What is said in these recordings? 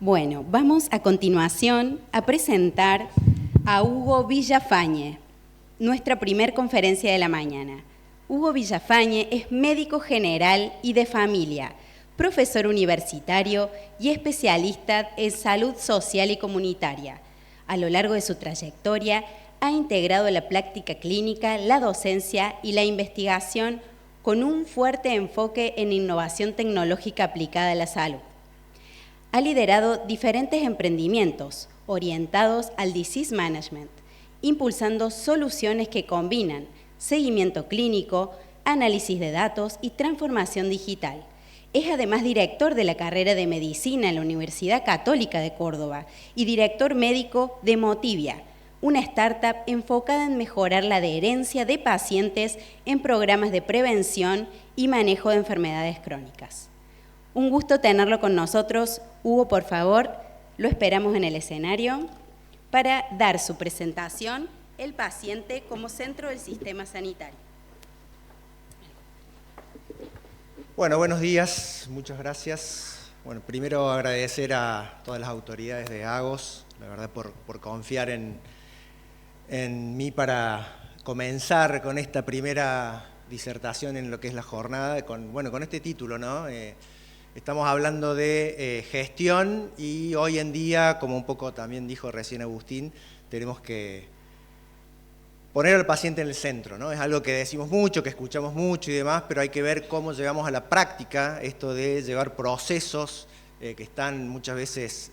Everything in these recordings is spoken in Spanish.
Bueno, vamos a continuación a presentar a Hugo Villafañe, nuestra primer conferencia de la mañana. Hugo Villafañe es médico general y de familia, profesor universitario y especialista en salud social y comunitaria. A lo largo de su trayectoria, ha integrado la práctica clínica, la docencia y la investigación con un fuerte enfoque en innovación tecnológica aplicada a la salud. Ha liderado diferentes emprendimientos orientados al disease management, impulsando soluciones que combinan seguimiento clínico, análisis de datos y transformación digital. Es además director de la carrera de Medicina en la Universidad Católica de Córdoba y director médico de Motivia, una startup enfocada en mejorar la adherencia de pacientes en programas de prevención y manejo de enfermedades crónicas. Un gusto tenerlo con nosotros. Hugo, por favor, lo esperamos en el escenario para dar su presentación, El paciente como centro del sistema sanitario. Bueno, buenos días, muchas gracias. Bueno, primero agradecer a todas las autoridades de AGOS, la verdad, por confiar en mí para comenzar con esta primera disertación en lo que es la jornada, con este título, ¿no? Estamos hablando de gestión y hoy en día, como un poco también dijo recién Agustín, tenemos que poner al paciente en el centro, ¿no? Es algo que decimos mucho, que escuchamos mucho y demás, pero hay que ver cómo llevamos a la práctica esto de llevar procesos que están muchas veces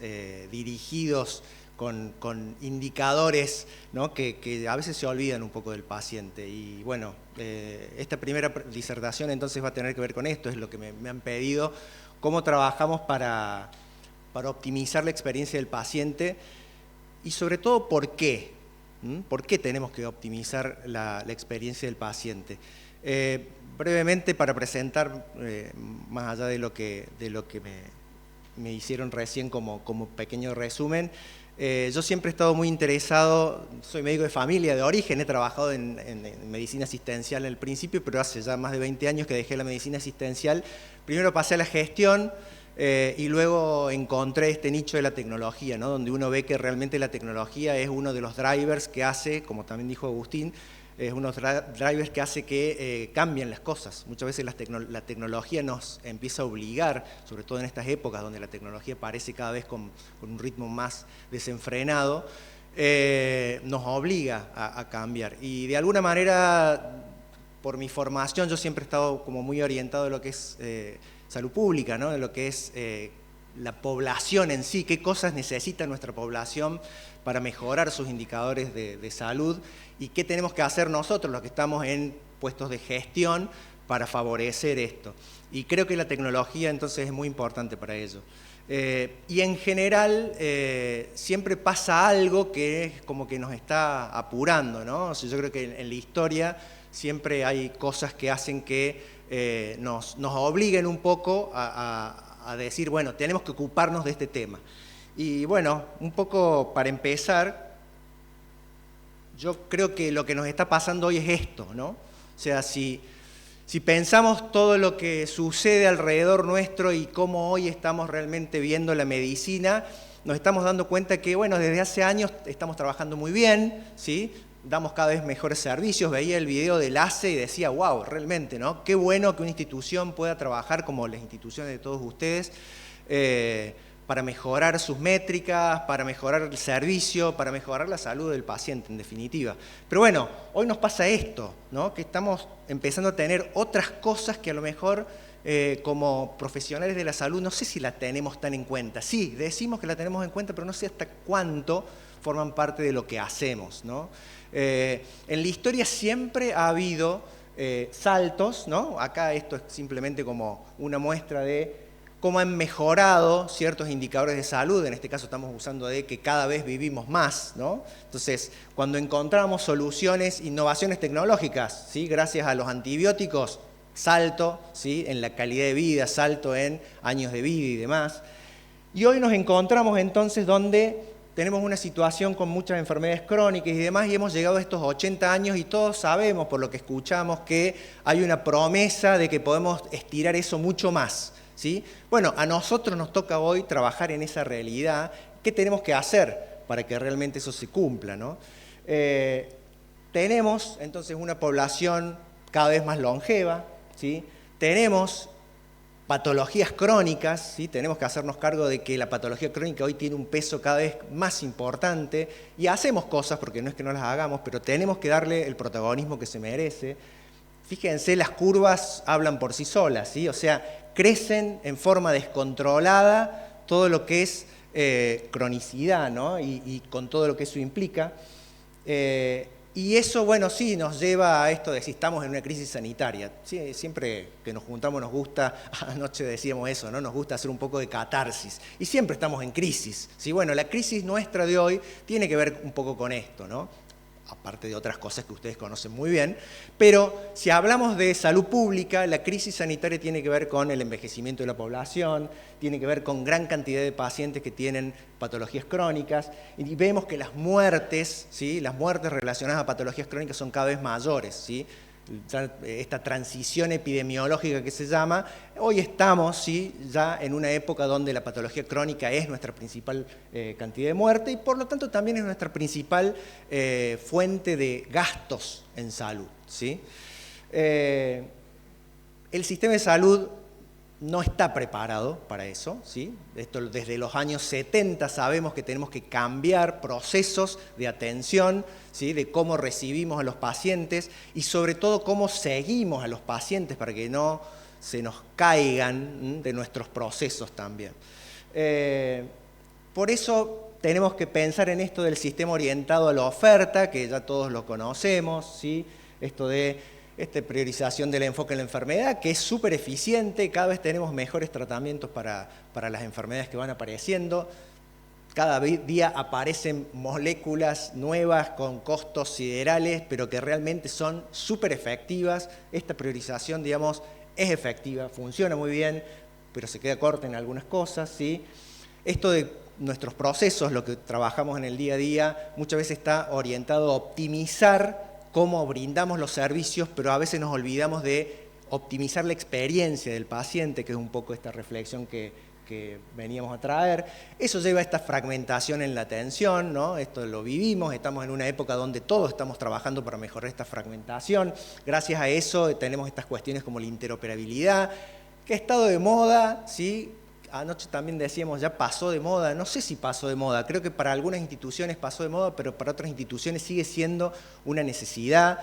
dirigidos con indicadores, ¿no? que a veces se olvidan un poco del paciente. Y bueno, esta primera disertación entonces va a tener que ver con esto, es lo que me han pedido, cómo trabajamos para optimizar la experiencia del paciente y sobre todo por qué. ¿Por qué tenemos que optimizar la experiencia del paciente? Brevemente, para presentar, más allá de lo que me hicieron recién como pequeño resumen, yo siempre he estado muy interesado, soy médico de familia de origen, he trabajado en medicina asistencial en el principio, pero hace ya más de 20 años que dejé la medicina asistencial. Primero pasé a la gestión y luego encontré este nicho de la tecnología, ¿no? Donde uno ve que realmente la tecnología es uno de los drivers que hace, como también dijo Agustín, es uno de los drivers que hace que cambien las cosas. Muchas veces la tecnología nos empieza a obligar, sobre todo en estas épocas donde la tecnología parece cada vez con un ritmo más desenfrenado, nos obliga a cambiar. Y de alguna manera, por mi formación, yo siempre he estado como muy orientado a lo que es salud pública, ¿no? De lo que es la población en sí, qué cosas necesita nuestra población para mejorar sus indicadores de salud y qué tenemos que hacer nosotros, los que estamos en puestos de gestión, para favorecer esto. Y creo que la tecnología entonces es muy importante para ello. Y en general siempre pasa algo que es como que nos está apurando, ¿no? O sea, yo creo que en la historia siempre hay cosas que hacen que nos obliguen un poco a decir, bueno, tenemos que ocuparnos de este tema. Y bueno, un poco para empezar, yo creo que lo que nos está pasando hoy es esto, ¿no? O sea, si pensamos todo lo que sucede alrededor nuestro y cómo hoy estamos realmente viendo la medicina, nos estamos dando cuenta que, bueno, desde hace años estamos trabajando muy bien, ¿sí? Damos cada vez mejores servicios. Veía el video del ACE y decía, wow, realmente, ¿no? Qué bueno que una institución pueda trabajar como las instituciones de todos ustedes para mejorar sus métricas, para mejorar el servicio, para mejorar la salud del paciente, en definitiva. Pero bueno, hoy nos pasa esto, ¿no? Que estamos empezando a tener otras cosas que a lo mejor como profesionales de la salud no sé si la tenemos tan en cuenta. Sí, decimos que la tenemos en cuenta, pero no sé hasta cuánto forman parte de lo que hacemos, ¿no? En la historia siempre ha habido saltos, ¿no? Acá esto es simplemente como una muestra de cómo han mejorado ciertos indicadores de salud. En este caso estamos usando de que cada vez vivimos más, ¿no? Entonces, cuando encontramos soluciones, innovaciones tecnológicas, ¿sí? Gracias a los antibióticos, salto, ¿sí? En la calidad de vida, salto en años de vida y demás. Y hoy nos encontramos entonces donde tenemos una situación con muchas enfermedades crónicas y demás, y hemos llegado a estos 80 años y todos sabemos, por lo que escuchamos, que hay una promesa de que podemos estirar eso mucho más, ¿sí? Bueno, a nosotros nos toca hoy trabajar en esa realidad. ¿Qué tenemos que hacer para que realmente eso se cumpla, ¿no? Tenemos entonces una población cada vez más longeva, ¿sí? Tenemos patologías crónicas, ¿sí? Tenemos que hacernos cargo de que la patología crónica hoy tiene un peso cada vez más importante y hacemos cosas, porque no es que no las hagamos, pero tenemos que darle el protagonismo que se merece. Fíjense, las curvas hablan por sí solas, ¿sí? O sea, crecen en forma descontrolada todo lo que es cronicidad, ¿no? Y con todo lo que eso implica. Y eso, bueno, sí, nos lleva a esto de si estamos en una crisis sanitaria. Sí, siempre que nos juntamos nos gusta, anoche decíamos eso, ¿no? Nos gusta hacer un poco de catarsis. Y siempre estamos en crisis, ¿sí? Bueno, la crisis nuestra de hoy tiene que ver un poco con esto, ¿no? Aparte de otras cosas que ustedes conocen muy bien, pero si hablamos de salud pública, la crisis sanitaria tiene que ver con el envejecimiento de la población, tiene que ver con gran cantidad de pacientes que tienen patologías crónicas, y vemos que las muertes, ¿sí? Las muertes relacionadas a patologías crónicas son cada vez mayores, ¿sí? Esta transición epidemiológica que se llama, hoy estamos, ¿sí? Ya en una época donde la patología crónica es nuestra principal cantidad de muerte y por lo tanto también es nuestra principal fuente de gastos en salud, ¿sí? El sistema de salud no está preparado para eso, ¿sí? Esto, desde los años 70 sabemos que tenemos que cambiar procesos de atención, ¿sí? De cómo recibimos a los pacientes y sobre todo cómo seguimos a los pacientes para que no se nos caigan de nuestros procesos también. Por eso tenemos que pensar en esto del sistema orientado a la oferta, que ya todos lo conocemos, ¿sí? Esto de priorización del enfoque en la enfermedad, que es súper eficiente, cada vez tenemos mejores tratamientos para las enfermedades que van apareciendo, cada día aparecen moléculas nuevas con costos siderales, pero que realmente son súper efectivas. Esta priorización, digamos, es efectiva, funciona muy bien, pero se queda corta en algunas cosas, ¿sí? Esto de nuestros procesos, lo que trabajamos en el día a día, muchas veces está orientado a optimizar cómo brindamos los servicios, pero a veces nos olvidamos de optimizar la experiencia del paciente, que es un poco esta reflexión que veníamos a traer. Eso lleva a esta fragmentación en la atención, ¿no? Esto lo vivimos, estamos en una época donde todos estamos trabajando para mejorar esta fragmentación. Gracias a eso tenemos estas cuestiones como la interoperabilidad, que ha estado de moda, ¿sí? Anoche también decíamos, ya pasó de moda, no sé si pasó de moda, creo que para algunas instituciones pasó de moda, pero para otras instituciones sigue siendo una necesidad,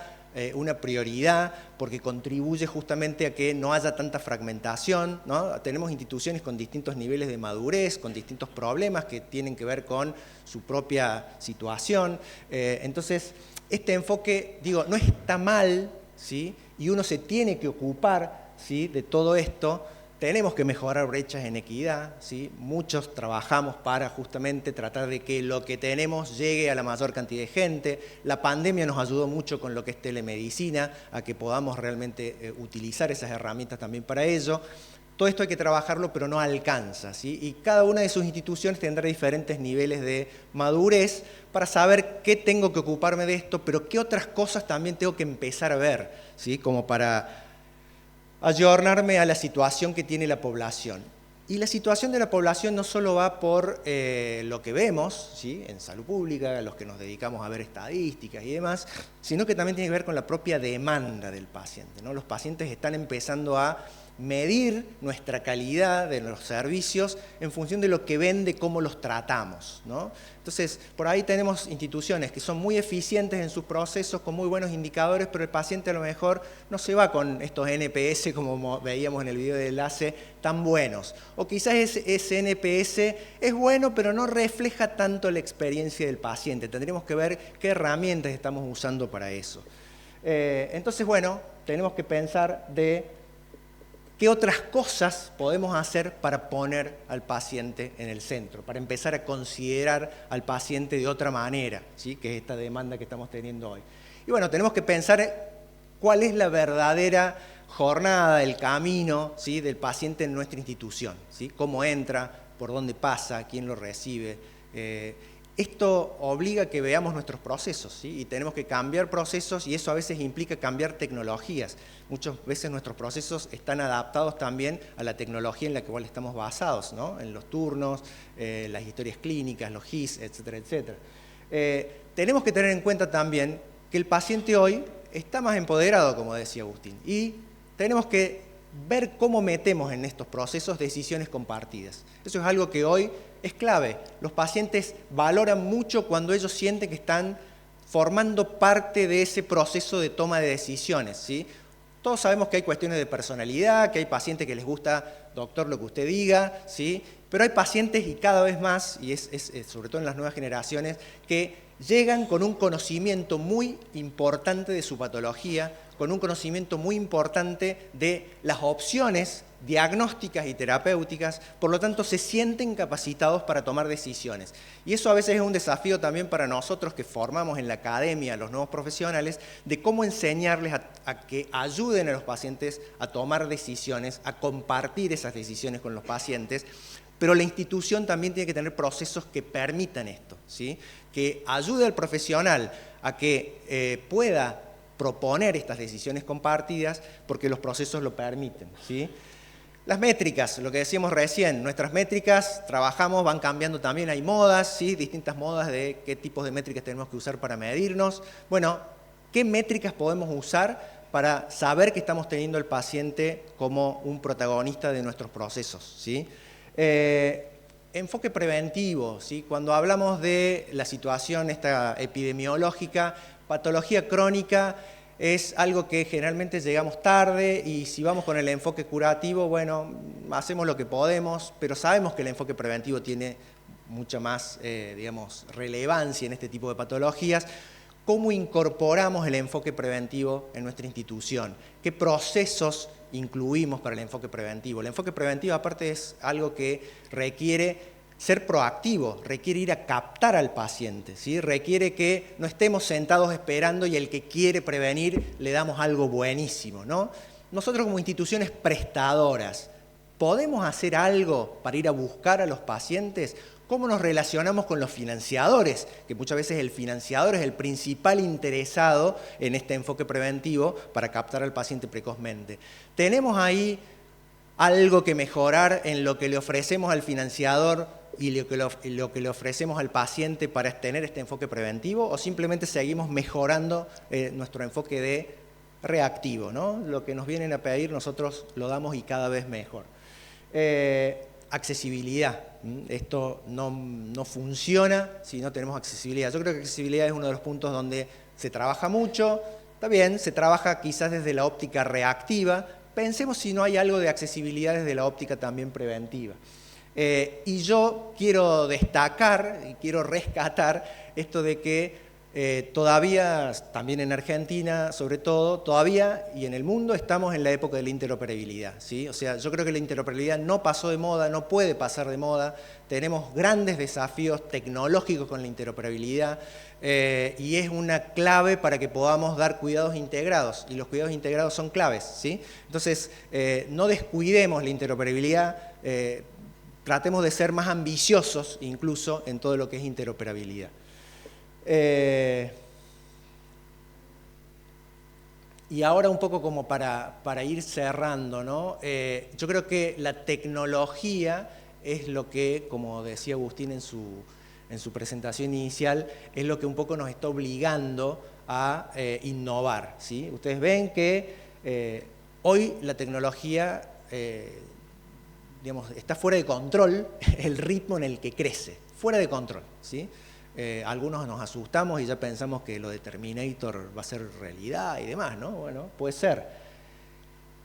una prioridad, porque contribuye justamente a que no haya tanta fragmentación, ¿no? Tenemos instituciones con distintos niveles de madurez, con distintos problemas que tienen que ver con su propia situación. Entonces, este enfoque, digo, no está mal, ¿sí? Y uno se tiene que ocupar, ¿sí? De todo esto. Tenemos que mejorar brechas en equidad, ¿sí? Muchos trabajamos para justamente tratar de que lo que tenemos llegue a la mayor cantidad de gente. La pandemia nos ayudó mucho con lo que es telemedicina, a que podamos realmente utilizar esas herramientas también para ello. Todo esto hay que trabajarlo, pero no alcanza, ¿sí? Y cada una de sus instituciones tendrá diferentes niveles de madurez para saber qué tengo que ocuparme de esto, pero qué otras cosas también tengo que empezar a ver, ¿sí? Como para ayornarme a la situación que tiene la población. Y la situación de la población no solo va por lo que vemos, ¿sí? En salud pública, los que nos dedicamos a ver estadísticas y demás, sino que también tiene que ver con la propia demanda del paciente, ¿no? Los pacientes están empezando a medir nuestra calidad de los servicios en función de lo que ven, de cómo los tratamos, ¿no? Entonces, por ahí tenemos instituciones que son muy eficientes en sus procesos, con muy buenos indicadores, pero el paciente a lo mejor no se va con estos NPS, como veíamos en el video de enlace, tan buenos. O quizás ese NPS es bueno, pero no refleja tanto la experiencia del paciente. Tendríamos que ver qué herramientas estamos usando para eso. Entonces, bueno, tenemos que pensar de ¿qué otras cosas podemos hacer para poner al paciente en el centro? Para empezar a considerar al paciente de otra manera, ¿sí? Que es esta demanda que estamos teniendo hoy. Y bueno, tenemos que pensar cuál es la verdadera jornada, el camino, ¿sí? Del paciente en nuestra institución, ¿sí? Cómo entra, por dónde pasa, quién lo recibe. esto obliga a que veamos nuestros procesos, ¿sí? Y tenemos que cambiar procesos y eso a veces implica cambiar tecnologías. Muchas veces nuestros procesos están adaptados también a la tecnología en la cual estamos basados, ¿no? En los turnos, las historias clínicas, los GIS, etcétera, etcétera. Tenemos que tener en cuenta también que el paciente hoy está más empoderado, como decía Agustín, y tenemos que ver cómo metemos en estos procesos decisiones compartidas. Eso es algo que hoy es clave. Los pacientes valoran mucho cuando ellos sienten que están formando parte de ese proceso de toma de decisiones, ¿sí? Todos sabemos que hay cuestiones de personalidad, que hay pacientes que les gusta, doctor, lo que usted diga, ¿sí? Pero hay pacientes, y cada vez más, y es sobre todo en las nuevas generaciones, que llegan con un conocimiento muy importante de su patología, con un conocimiento muy importante de las opciones diagnósticas y terapéuticas, por lo tanto se sienten capacitados para tomar decisiones. Y eso a veces es un desafío también para nosotros que formamos en la academia a los nuevos profesionales, de cómo enseñarles a que ayuden a los pacientes a tomar decisiones, a compartir esas decisiones con los pacientes, pero la institución también tiene que tener procesos que permitan esto, ¿sí? Que ayude al profesional a que pueda proponer estas decisiones compartidas porque los procesos lo permiten, ¿sí? Las métricas, lo que decíamos recién, nuestras métricas, trabajamos, van cambiando también, hay modas, ¿sí? Distintas modas de qué tipos de métricas tenemos que usar para medirnos. Bueno, ¿qué métricas podemos usar para saber que estamos teniendo al paciente como un protagonista de nuestros procesos, ¿sí? Enfoque preventivo, ¿sí? Cuando hablamos de la situación esta epidemiológica, patología crónica es algo que generalmente llegamos tarde y si vamos con el enfoque curativo, bueno, hacemos lo que podemos, pero sabemos que el enfoque preventivo tiene mucha más, digamos, relevancia en este tipo de patologías. ¿Cómo incorporamos el enfoque preventivo en nuestra institución? ¿Qué procesos incluimos para el enfoque preventivo? El enfoque preventivo aparte es algo que requiere ser proactivo, requiere ir a captar al paciente, ¿sí? Requiere que no estemos sentados esperando y el que quiere prevenir le damos algo buenísimo, ¿no? Nosotros como instituciones prestadoras, ¿podemos hacer algo para ir a buscar a los pacientes? ¿Cómo nos relacionamos con los financiadores? Que muchas veces el financiador es el principal interesado en este enfoque preventivo para captar al paciente precozmente. ¿Tenemos ahí algo que mejorar en lo que le ofrecemos al financiador y lo que le ofrecemos al paciente para tener este enfoque preventivo? ¿O simplemente seguimos mejorando nuestro enfoque de reactivo, ¿no? Lo que nos vienen a pedir nosotros lo damos y cada vez mejor. Accesibilidad. Esto no funciona si no tenemos accesibilidad. Yo creo que accesibilidad es uno de los puntos donde se trabaja mucho. Está bien, se trabaja quizás desde la óptica reactiva. Pensemos si no hay algo de accesibilidad desde la óptica también preventiva. Y yo quiero destacar y quiero rescatar esto de que todavía, también en Argentina sobre todo, todavía y en el mundo estamos en la época de la interoperabilidad, ¿sí? O sea, yo creo que la interoperabilidad no pasó de moda, no puede pasar de moda, tenemos grandes desafíos tecnológicos con la interoperabilidad y es una clave para que podamos dar cuidados integrados, y los cuidados integrados son claves, ¿sí? Entonces, no descuidemos la interoperabilidad, tratemos de ser más ambiciosos incluso en todo lo que es interoperabilidad. Y ahora un poco como para ir cerrando, ¿no? Yo creo que la tecnología es lo que, como decía Agustín en su presentación inicial, es lo que un poco nos está obligando a innovar, ¿sí? Ustedes ven que hoy la tecnología digamos, está fuera de control el ritmo en el que crece, fuera de control, ¿sí? Algunos nos asustamos y ya pensamos que lo de Terminator va a ser realidad y demás, ¿no? Bueno, puede ser.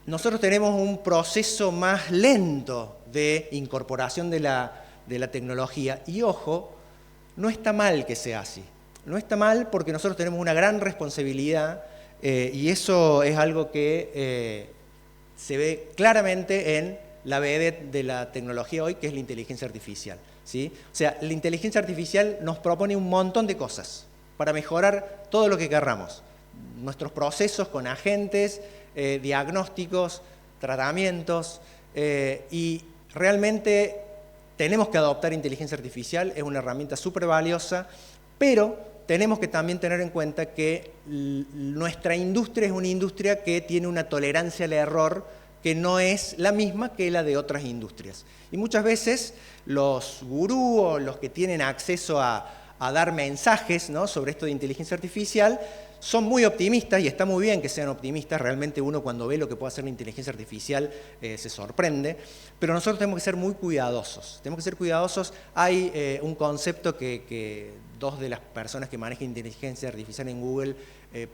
Nosotros tenemos un proceso más lento de incorporación de la tecnología y, ojo, no está mal que sea así. No está mal porque nosotros tenemos una gran responsabilidad y eso es algo que se ve claramente en la vedette de la tecnología hoy, que es la inteligencia artificial, ¿sí? O sea, la inteligencia artificial nos propone un montón de cosas para mejorar todo lo que querramos. Nuestros procesos con agentes, diagnósticos, tratamientos, y realmente tenemos que adoptar inteligencia artificial, es una herramienta súper valiosa, pero tenemos que también tener en cuenta que nuestra industria es una industria que tiene una tolerancia al error que no es la misma que la de otras industrias. Y muchas veces los gurús o los que tienen acceso a dar mensajes, ¿no?, sobre esto de inteligencia artificial son muy optimistas, y está muy bien que sean optimistas. Realmente uno cuando ve lo que puede hacer la inteligencia artificial se sorprende, pero nosotros tenemos que ser muy cuidadosos. Tenemos que ser cuidadosos. Hay un concepto que dos de las personas que manejan inteligencia artificial en Google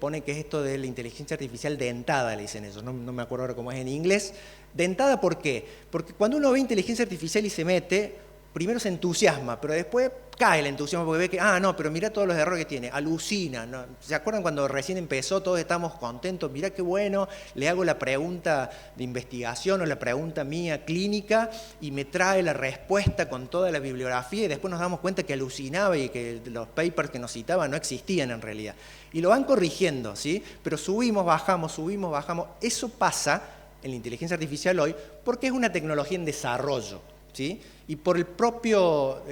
ponen, que es esto de la inteligencia artificial dentada, le dicen ellos, no me acuerdo ahora cómo es en inglés. ¿Dentada por qué? Porque cuando uno ve inteligencia artificial y se mete, primero se entusiasma, pero después cae el entusiasmo porque ve que, no, pero mira todos los errores que tiene, alucina, ¿no? ¿Se acuerdan cuando recién empezó? Todos estamos contentos, mira qué bueno, le hago la pregunta de investigación o la pregunta mía clínica y me trae la respuesta con toda la bibliografía, y después nos damos cuenta que alucinaba y que los papers que nos citaban no existían en realidad. Y lo van corrigiendo, ¿sí? Pero subimos, bajamos. Eso pasa en la inteligencia artificial hoy porque es una tecnología en desarrollo, ¿sí? Y por el propio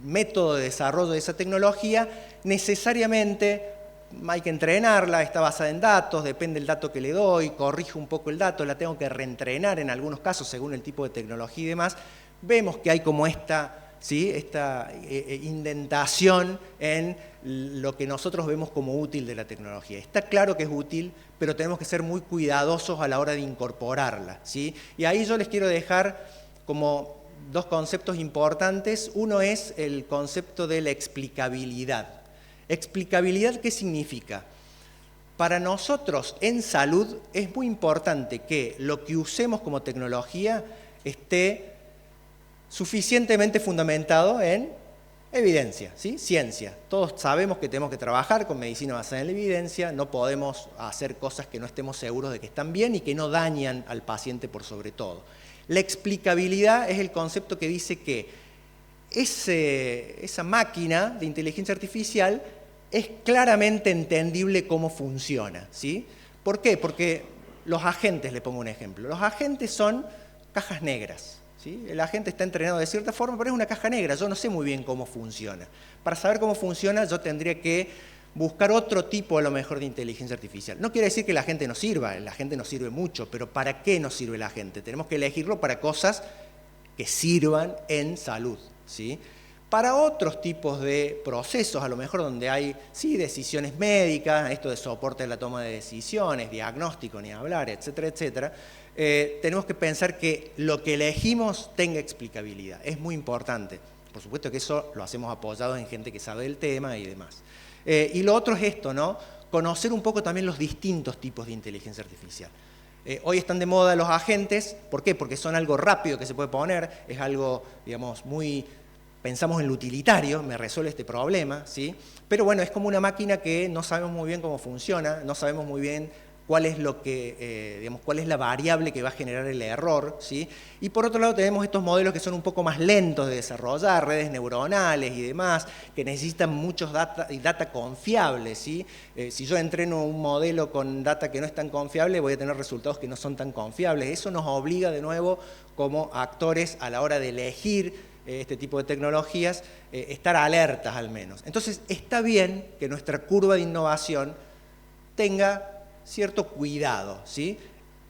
método de desarrollo de esa tecnología, necesariamente hay que entrenarla, está basada en datos, depende del dato que le doy, corrijo un poco el dato, la tengo que reentrenar en algunos casos según el tipo de tecnología y demás. Vemos que hay como esta indentación en lo que nosotros vemos como útil de la tecnología. Está claro que es útil, pero tenemos que ser muy cuidadosos a la hora de incorporarla, ¿sí? Y ahí yo les quiero dejar como dos conceptos importantes. Uno es el concepto de la explicabilidad. ¿Explicabilidad qué significa? Para nosotros en salud es muy importante que lo que usemos como tecnología esté suficientemente fundamentado en evidencia, ¿sí? Ciencia. Todos sabemos que tenemos que trabajar con medicina basada en la evidencia, no podemos hacer cosas que no estemos seguros de que están bien y que no dañan al paciente por sobre todo. La explicabilidad es el concepto que dice que esa máquina de inteligencia artificial es claramente entendible cómo funciona, ¿sí? ¿Por qué? Porque los agentes, le pongo un ejemplo, los agentes son cajas negras, ¿sí? El agente está entrenado de cierta forma, pero es una caja negra, yo no sé muy bien cómo funciona. Para saber cómo funciona yo tendría que buscar otro tipo a lo mejor de inteligencia artificial. No quiere decir que la gente no sirva, la gente nos sirve mucho, pero ¿para qué nos sirve la gente? Tenemos que elegirlo para cosas que sirvan en salud, ¿sí? Para otros tipos de procesos, a lo mejor donde hay, sí, decisiones médicas, esto de soporte de la toma de decisiones, diagnóstico, ni hablar, etcétera, etcétera, tenemos que pensar que lo que elegimos tenga explicabilidad. Es muy importante. Por supuesto que eso lo hacemos apoyados en gente que sabe del tema y demás. Y lo otro es esto, ¿no? Conocer un poco también los distintos tipos de inteligencia artificial. Hoy están de moda los agentes. ¿Por qué? Porque son algo rápido que se puede poner, es algo, digamos, muy... Pensamos en lo utilitario, me resuelve este problema, ¿sí? Pero bueno, es como una máquina que no sabemos muy bien cómo funciona, no sabemos muy bien cuál es cuál es la variable que va a generar el error, ¿sí? Y por otro lado tenemos estos modelos que son un poco más lentos de desarrollar, redes neuronales y demás, que necesitan muchos data confiables, ¿sí? Si yo entreno un modelo con data que no es tan confiable, voy a tener resultados que no son tan confiables. Eso nos obliga de nuevo como actores a la hora de elegir este tipo de tecnologías, estar alertas al menos. Entonces está bien que nuestra curva de innovación tenga cierto cuidado, ¿sí?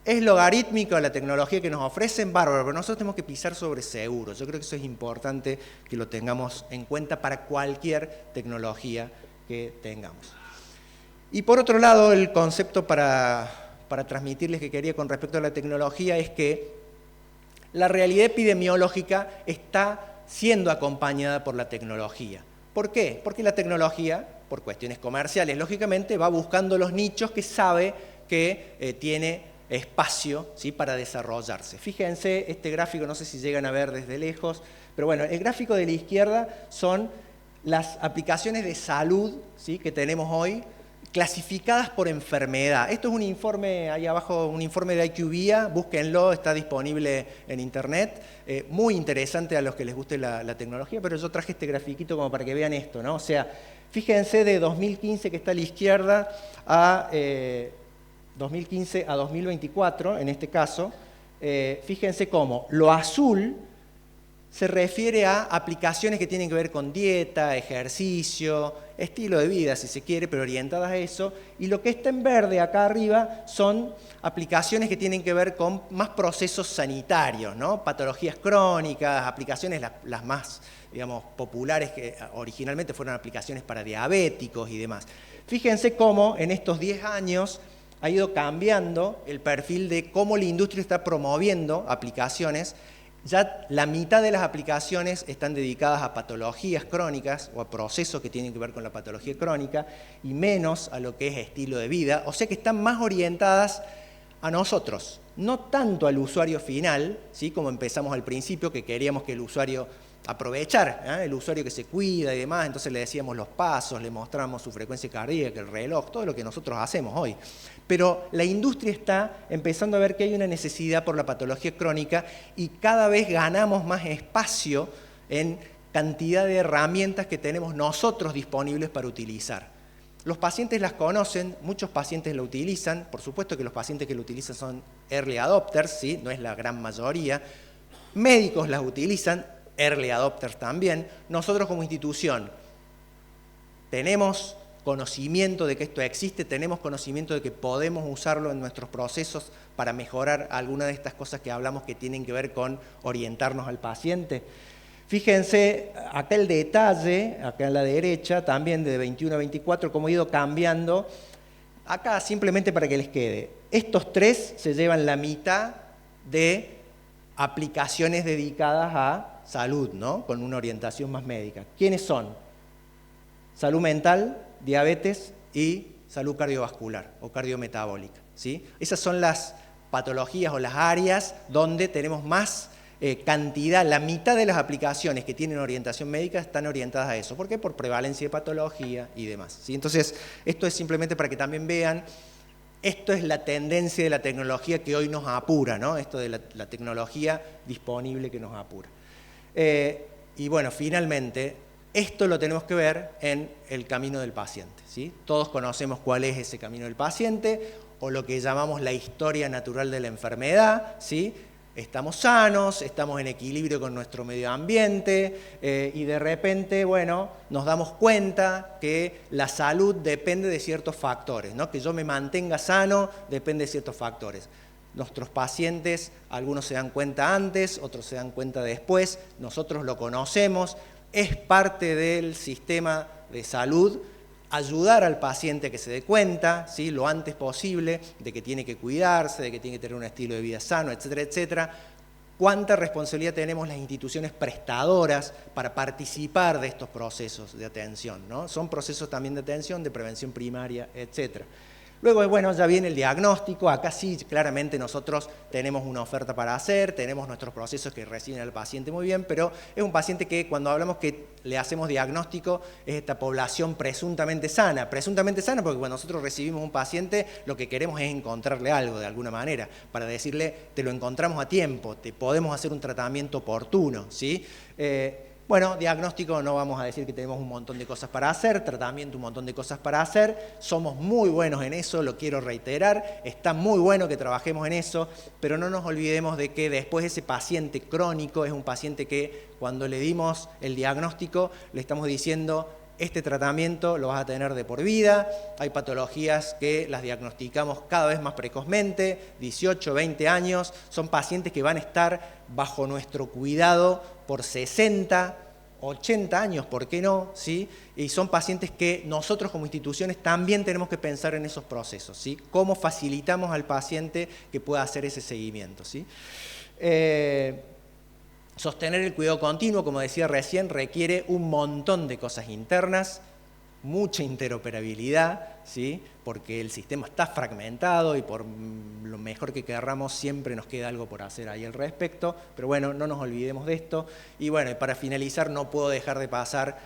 Es logarítmico la tecnología que nos ofrecen, bárbaro, pero nosotros tenemos que pisar sobre seguro. Yo creo que eso es importante que lo tengamos en cuenta para cualquier tecnología que tengamos. Y por otro lado, el concepto para transmitirles que quería con respecto a la tecnología es que la realidad epidemiológica está siendo acompañada por la tecnología. ¿Por qué? Porque la tecnología, por cuestiones comerciales, lógicamente, va buscando los nichos que sabe que tiene espacio, ¿sí?, para desarrollarse. Fíjense, este gráfico, no sé si llegan a ver desde lejos, pero bueno, el gráfico de la izquierda son las aplicaciones de salud, ¿sí?, que tenemos hoy, clasificadas por enfermedad. Esto es un informe, ahí abajo, un informe de IQVIA, búsquenlo, está disponible en internet, muy interesante a los que les guste la tecnología, pero yo traje este grafiquito como para que vean esto, ¿no? O sea, fíjense de 2015 que está a la izquierda a 2015 a 2024, en este caso, fíjense cómo lo azul se refiere a aplicaciones que tienen que ver con dieta, ejercicio, estilo de vida, si se quiere, pero orientadas a eso. Y lo que está en verde acá arriba son aplicaciones que tienen que ver con más procesos sanitarios, ¿no? Patologías crónicas, aplicaciones las más, digamos, populares, que originalmente fueron aplicaciones para diabéticos y demás. Fíjense cómo en estos 10 años ha ido cambiando el perfil de cómo la industria está promoviendo aplicaciones. Ya la mitad de las aplicaciones están dedicadas a patologías crónicas o a procesos que tienen que ver con la patología crónica y menos a lo que es estilo de vida, o sea que están más orientadas a nosotros, no tanto al usuario final, ¿sí? Como empezamos al principio, que queríamos que el usuario aprovechar, el usuario que se cuida y demás, entonces le decíamos los pasos, le mostramos su frecuencia cardíaca, el reloj, todo lo que nosotros hacemos hoy. Pero la industria está empezando a ver que hay una necesidad por la patología crónica y cada vez ganamos más espacio en cantidad de herramientas que tenemos nosotros disponibles para utilizar. Los pacientes las conocen, muchos pacientes la utilizan, por supuesto que los pacientes que la utilizan son early adopters, ¿sí? No es la gran mayoría. Médicos las utilizan, early adopters también. Nosotros como institución tenemos conocimiento de que esto existe, tenemos conocimiento de que podemos usarlo en nuestros procesos para mejorar alguna de estas cosas que hablamos que tienen que ver con orientarnos al paciente. Fíjense, acá el detalle, acá a la derecha, también de 21 a 24, cómo ha ido cambiando. Acá simplemente para que les quede, estos tres se llevan la mitad de aplicaciones dedicadas a salud, ¿no? Con una orientación más médica. ¿Quiénes son? Salud mental, diabetes y salud cardiovascular o cardiometabólica, ¿sí? Esas son las patologías o las áreas donde tenemos más cantidad, la mitad de las aplicaciones que tienen orientación médica están orientadas a eso. ¿Por qué? Por prevalencia de patología y demás, ¿sí? Entonces, esto es simplemente para que también vean, esto es la tendencia de la tecnología que hoy nos apura, ¿no? Esto de la tecnología disponible que nos apura. Y bueno, finalmente, esto lo tenemos que ver en el camino del paciente, ¿sí? Todos conocemos cuál es ese camino del paciente, o lo que llamamos la historia natural de la enfermedad, ¿sí? Estamos sanos, estamos en equilibrio con nuestro medio ambiente y de repente, bueno, nos damos cuenta que la salud depende de ciertos factores, ¿no? Que yo me mantenga sano depende de ciertos factores. Nuestros pacientes, algunos se dan cuenta antes, otros se dan cuenta después, nosotros lo conocemos, es parte del sistema de salud ayudar al paciente a que se dé cuenta, ¿sí? Lo antes posible de que tiene que cuidarse, de que tiene que tener un estilo de vida sano, etcétera, etcétera. ¿Cuánta responsabilidad tenemos las instituciones prestadoras para participar de estos procesos de atención, ¿no? Son procesos también de atención, de prevención primaria, etcétera. Luego, bueno, ya viene el diagnóstico. Acá sí, claramente nosotros tenemos una oferta para hacer, tenemos nuestros procesos que reciben al paciente muy bien, pero es un paciente que cuando hablamos que le hacemos diagnóstico es esta población presuntamente sana porque cuando nosotros recibimos un paciente lo que queremos es encontrarle algo de alguna manera, para decirle te lo encontramos a tiempo, te podemos hacer un tratamiento oportuno, ¿sí? Bueno, diagnóstico no vamos a decir que tenemos un montón de cosas para hacer, tratamiento un montón de cosas para hacer, somos muy buenos en eso, lo quiero reiterar, está muy bueno que trabajemos en eso, pero no nos olvidemos de que después ese paciente crónico es un paciente que cuando le dimos el diagnóstico le estamos diciendo este tratamiento lo vas a tener de por vida, hay patologías que las diagnosticamos cada vez más precozmente, 18, 20 años, son pacientes que van a estar bajo nuestro cuidado por 60, 80 años, ¿por qué no? ¿Sí? Y son pacientes que nosotros como instituciones también tenemos que pensar en esos procesos, ¿sí? Cómo facilitamos al paciente que pueda hacer ese seguimiento, ¿sí? Sostener el cuidado continuo, como decía recién, requiere un montón de cosas internas, mucha interoperabilidad, ¿sí? Porque el sistema está fragmentado y por lo mejor que querramos siempre nos queda algo por hacer ahí al respecto, pero bueno, no nos olvidemos de esto. Y bueno, para finalizar no puedo dejar de pasar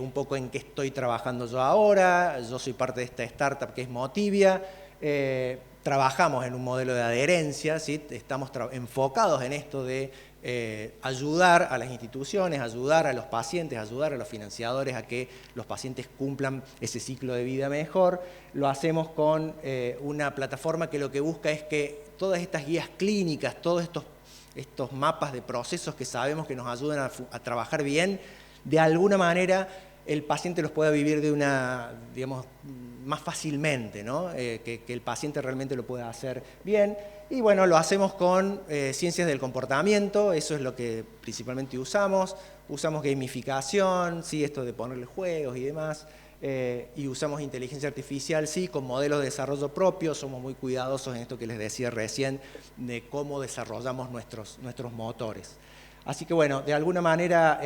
un poco en qué estoy trabajando yo ahora. Yo soy parte de esta startup que es Motivia. Trabajamos en un modelo de adherencia, ¿sí? Estamos enfocados en esto de ayudar a las instituciones, ayudar a los pacientes, ayudar a los financiadores a que los pacientes cumplan ese ciclo de vida mejor. Lo hacemos con una plataforma que lo que busca es que todas estas guías clínicas, todos estos estos mapas de procesos que sabemos que nos ayudan a trabajar bien, de alguna manera el paciente los pueda vivir de una, digamos, más fácilmente, ¿no? Que el paciente realmente lo pueda hacer bien. Y bueno, lo hacemos con ciencias del comportamiento, eso es lo que principalmente usamos. Usamos gamificación, ¿sí? Esto de ponerle juegos y demás. Y usamos inteligencia artificial, sí, con modelos de desarrollo propio. Somos muy cuidadosos en esto que les decía recién, de cómo desarrollamos nuestros motores. Así que bueno, de alguna manera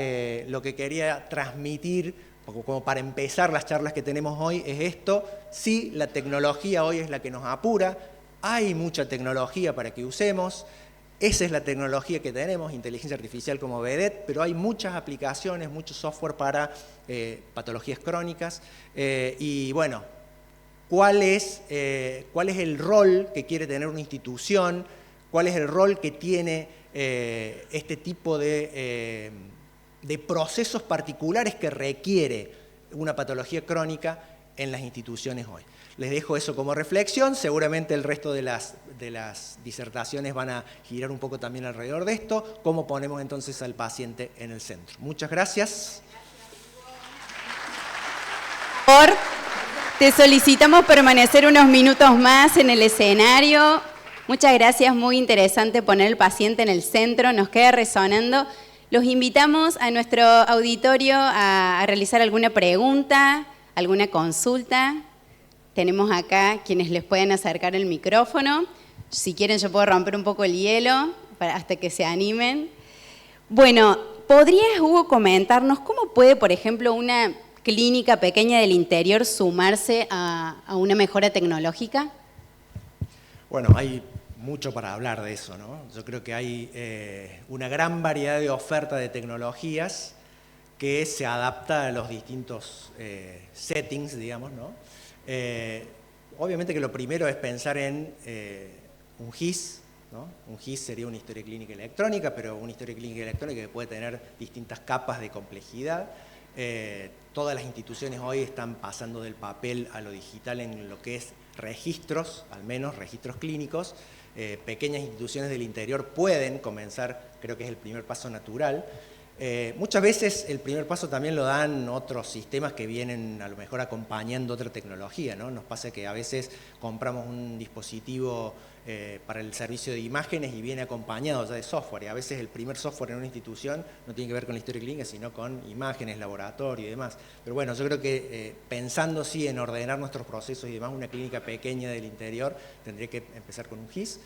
lo que quería transmitir, como para empezar las charlas que tenemos hoy, es esto. Sí, la tecnología hoy es la que nos apura, hay mucha tecnología para que usemos, esa es la tecnología que tenemos, inteligencia artificial como vedette, pero hay muchas aplicaciones, mucho software para patologías crónicas. Y bueno, ¿cuál es el rol que quiere tener una institución? ¿Cuál es el rol que tiene este tipo de procesos particulares que requiere una patología crónica en las instituciones hoy? Les dejo eso como reflexión, seguramente el resto de las disertaciones van a girar un poco también alrededor de esto, cómo ponemos entonces al paciente en el centro. Muchas gracias. Te solicitamos permanecer unos minutos más en el escenario. Muchas gracias, muy interesante poner el paciente en el centro, nos queda resonando. Los invitamos a nuestro auditorio a realizar alguna pregunta, alguna consulta. Tenemos acá quienes les pueden acercar el micrófono. Si quieren yo puedo romper un poco el hielo hasta que se animen. Bueno, ¿podrías, Hugo, comentarnos cómo puede, por ejemplo, una clínica pequeña del interior sumarse a una mejora tecnológica? Bueno, hay mucho para hablar de eso, ¿no? Yo creo que hay una gran variedad de oferta de tecnologías que se adapta a los distintos settings, digamos, ¿no? Obviamente que lo primero es pensar en un GIS, ¿no? Un GIS sería una historia clínica electrónica, pero una historia clínica electrónica que puede tener distintas capas de complejidad. Todas las instituciones hoy están pasando del papel a lo digital en lo que es registros, al menos registros clínicos. Pequeñas instituciones del interior pueden comenzar, creo que es el primer paso natural. Muchas veces el primer paso también lo dan otros sistemas que vienen a lo mejor acompañando otra tecnología, ¿no? Nos pasa que a veces compramos un dispositivo para el servicio de imágenes y viene acompañado ya de software, y a veces el primer software en una institución no tiene que ver con la historia clínica, sino con imágenes, laboratorio y demás. Pero bueno, yo creo que pensando sí en ordenar nuestros procesos y demás, una clínica pequeña del interior tendría que empezar con un GIS.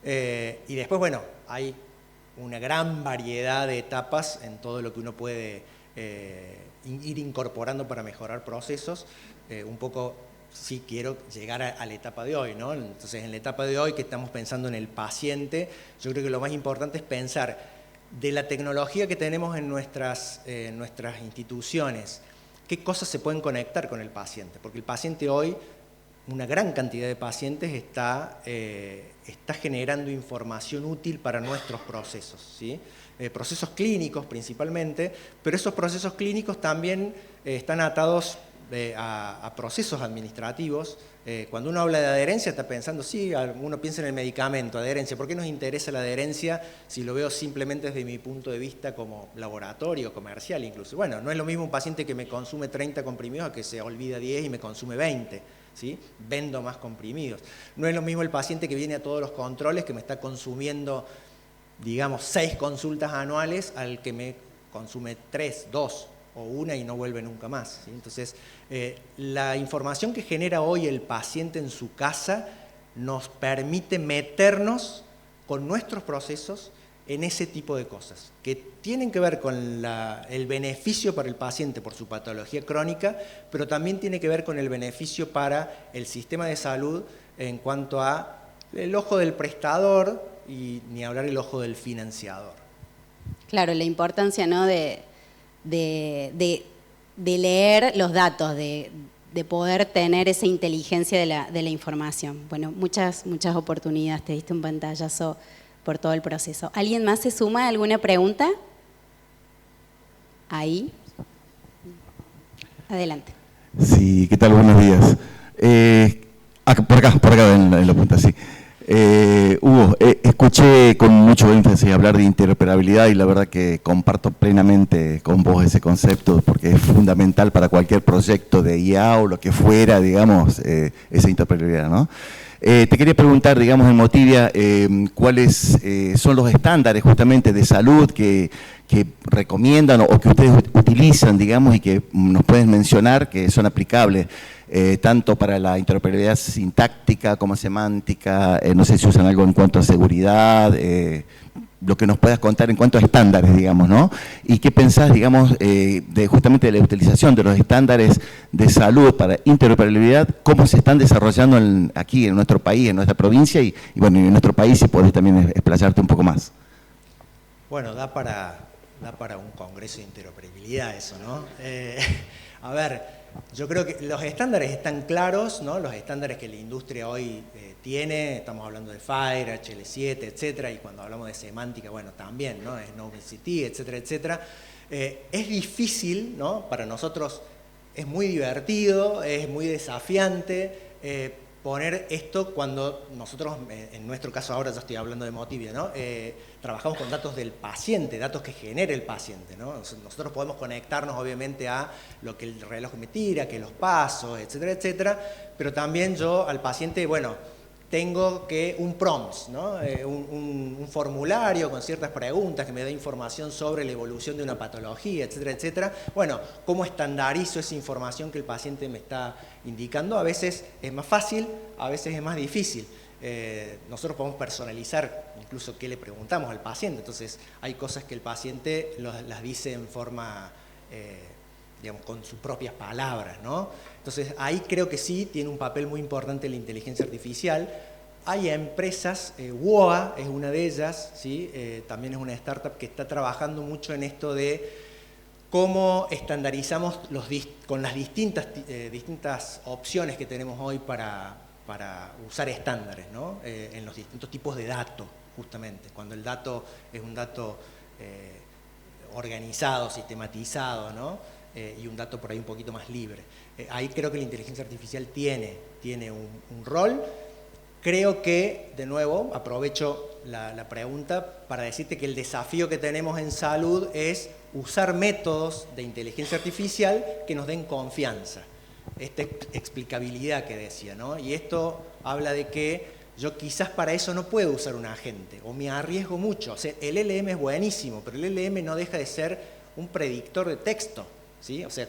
Y después, bueno, hay una gran variedad de etapas en todo lo que uno puede ir incorporando para mejorar procesos. Un poco, sí quiero llegar a la etapa de hoy, ¿no? Entonces, en la etapa de hoy que estamos pensando en el paciente, yo creo que lo más importante es pensar de la tecnología que tenemos en nuestras instituciones, qué cosas se pueden conectar con el paciente, porque el paciente hoy, una gran cantidad de pacientes está generando información útil para nuestros procesos, ¿sí? Procesos clínicos principalmente, pero esos procesos clínicos también están atados a procesos administrativos. Cuando uno habla de adherencia está pensando, sí, uno piensa en el medicamento, adherencia. ¿Por qué nos interesa la adherencia si lo veo simplemente desde mi punto de vista como laboratorio, comercial incluso? Bueno, no es lo mismo un paciente que me consume 30 comprimidos a que se olvida 10 y me consume 20. ¿Sí? Vendo más comprimidos. No es lo mismo el paciente que viene a todos los controles, que me está consumiendo, digamos, 6 consultas anuales, al que me consume 3, 2 o 1 y no vuelve nunca más, ¿sí? Entonces, la información que genera hoy el paciente en su casa nos permite meternos con nuestros procesos en ese tipo de cosas, que tienen que ver con el beneficio para el paciente por su patología crónica, pero también tiene que ver con el beneficio para el sistema de salud en cuanto a el ojo del prestador y ni hablar el ojo del financiador. Claro, la importancia, ¿no?, de leer los datos, de poder tener esa inteligencia de la información. Bueno, muchas oportunidades, te diste un pantallazo por todo el proceso. ¿Alguien más se suma a alguna pregunta? Ahí. Adelante. Sí, ¿qué tal? Buenos días. Por acá en la punta, sí. Hugo, escuché con mucho énfasis hablar de interoperabilidad y la verdad que comparto plenamente con vos ese concepto porque es fundamental para cualquier proyecto de IA o lo que fuera, digamos, esa interoperabilidad, ¿no? Te quería preguntar, digamos, en Motivia, ¿cuáles son los estándares justamente de salud que recomiendan o que ustedes utilizan, digamos, y que nos pueden mencionar que son aplicables tanto para la interoperabilidad sintáctica como semántica? No sé si usan algo en cuanto a seguridad, lo que nos puedas contar en cuanto a estándares, digamos, ¿no? ¿Y qué pensás, digamos, justamente de la utilización de los estándares de salud para interoperabilidad, cómo se están desarrollando aquí en nuestro país, en nuestra provincia y bueno, en nuestro país, si podés también explayarte un poco más? Bueno, da para un congreso de interoperabilidad eso, ¿no? A ver, yo creo que los estándares están claros, ¿no? Los estándares que la industria hoy tiene, estamos hablando de FHIR, HL7, etcétera, y cuando hablamos de semántica, bueno, también, ¿no? Es NoMCT, etcétera, etcétera. Es difícil, ¿no? Para nosotros es muy divertido, es muy desafiante poner esto cuando nosotros, en nuestro caso ahora ya estoy hablando de Motivia, ¿no? Trabajamos con datos del paciente, datos que genera el paciente, ¿no? Nosotros podemos conectarnos obviamente a lo que el reloj me tira, que los pasos, etcétera, etcétera, pero también yo al paciente, bueno, tengo que un prompt, ¿no? Un formulario con ciertas preguntas que me da información sobre la evolución de una patología, etcétera, etcétera. Bueno, ¿cómo estandarizo esa información que el paciente me está indicando? A veces es más fácil, a veces es más difícil. Nosotros podemos personalizar incluso qué le preguntamos al paciente, entonces hay cosas que el paciente las dice en forma, digamos, con sus propias palabras, ¿no? Entonces ahí creo que sí tiene un papel muy importante la inteligencia artificial. Hay empresas, WOA es una de ellas, ¿sí? También es una startup que está trabajando mucho en esto de cómo estandarizamos con las distintas opciones que tenemos hoy para usar estándares, ¿no? En los distintos tipos de datos, justamente. Cuando el dato es un dato organizado, sistematizado, ¿no? Y un dato por ahí un poquito más libre. Ahí creo que la inteligencia artificial tiene un rol. Creo que, de nuevo, aprovecho la pregunta para decirte que el desafío que tenemos en salud es usar métodos de inteligencia artificial que nos den confianza. Esta explicabilidad que decía, ¿no? Y esto habla de que yo quizás para eso no puedo usar un agente, o me arriesgo mucho. O sea, el LLM es buenísimo, pero el LLM no deja de ser un predictor de texto, ¿sí? O sea,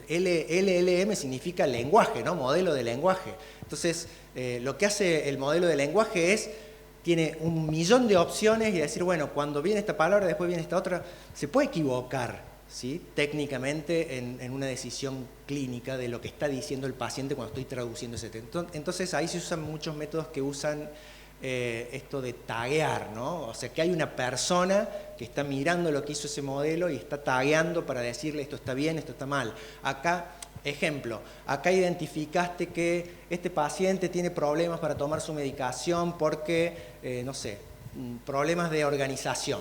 LLM significa lenguaje, ¿no? Modelo de lenguaje. Entonces, lo que hace el modelo de lenguaje tiene 1.000.000 de opciones y decir, bueno, cuando viene esta palabra, después viene esta otra, se puede equivocar, ¿sí? Técnicamente en una decisión clínica de lo que está diciendo el paciente cuando estoy traduciendo ese texto. Entonces, ahí se usan muchos métodos que usan esto de taguear, ¿no? O sea, que hay una persona que está mirando lo que hizo ese modelo y está tagueando para decirle esto está bien, esto está mal. Acá, ejemplo, acá identificaste que este paciente tiene problemas para tomar su medicación porque, no sé, problemas de organización.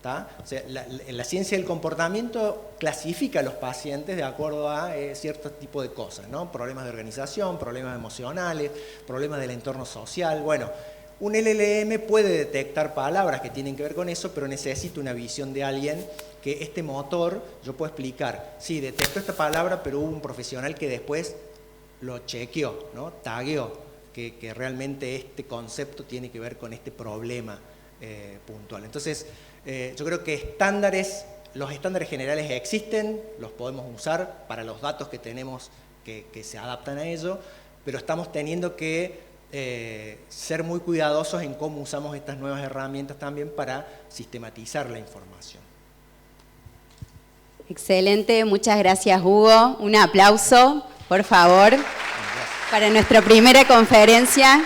¿Tá? O sea, la ciencia del comportamiento clasifica a los pacientes de acuerdo a cierto tipo de cosas, ¿no? Problemas de organización, problemas emocionales, problemas del entorno social. Bueno, un LLM puede detectar palabras que tienen que ver con eso, pero necesita una visión de alguien que este motor, yo puedo explicar, sí, detectó esta palabra, pero hubo un profesional que después lo chequeó, ¿no? Tagueó, que realmente este concepto tiene que ver con este problema puntual. Entonces, yo creo que los estándares generales existen, los podemos usar para los datos que tenemos que se adaptan a ello, pero estamos teniendo que ser muy cuidadosos en cómo usamos estas nuevas herramientas también para sistematizar la información. Excelente, muchas gracias Hugo. Un aplauso, por favor, para nuestra primera conferencia.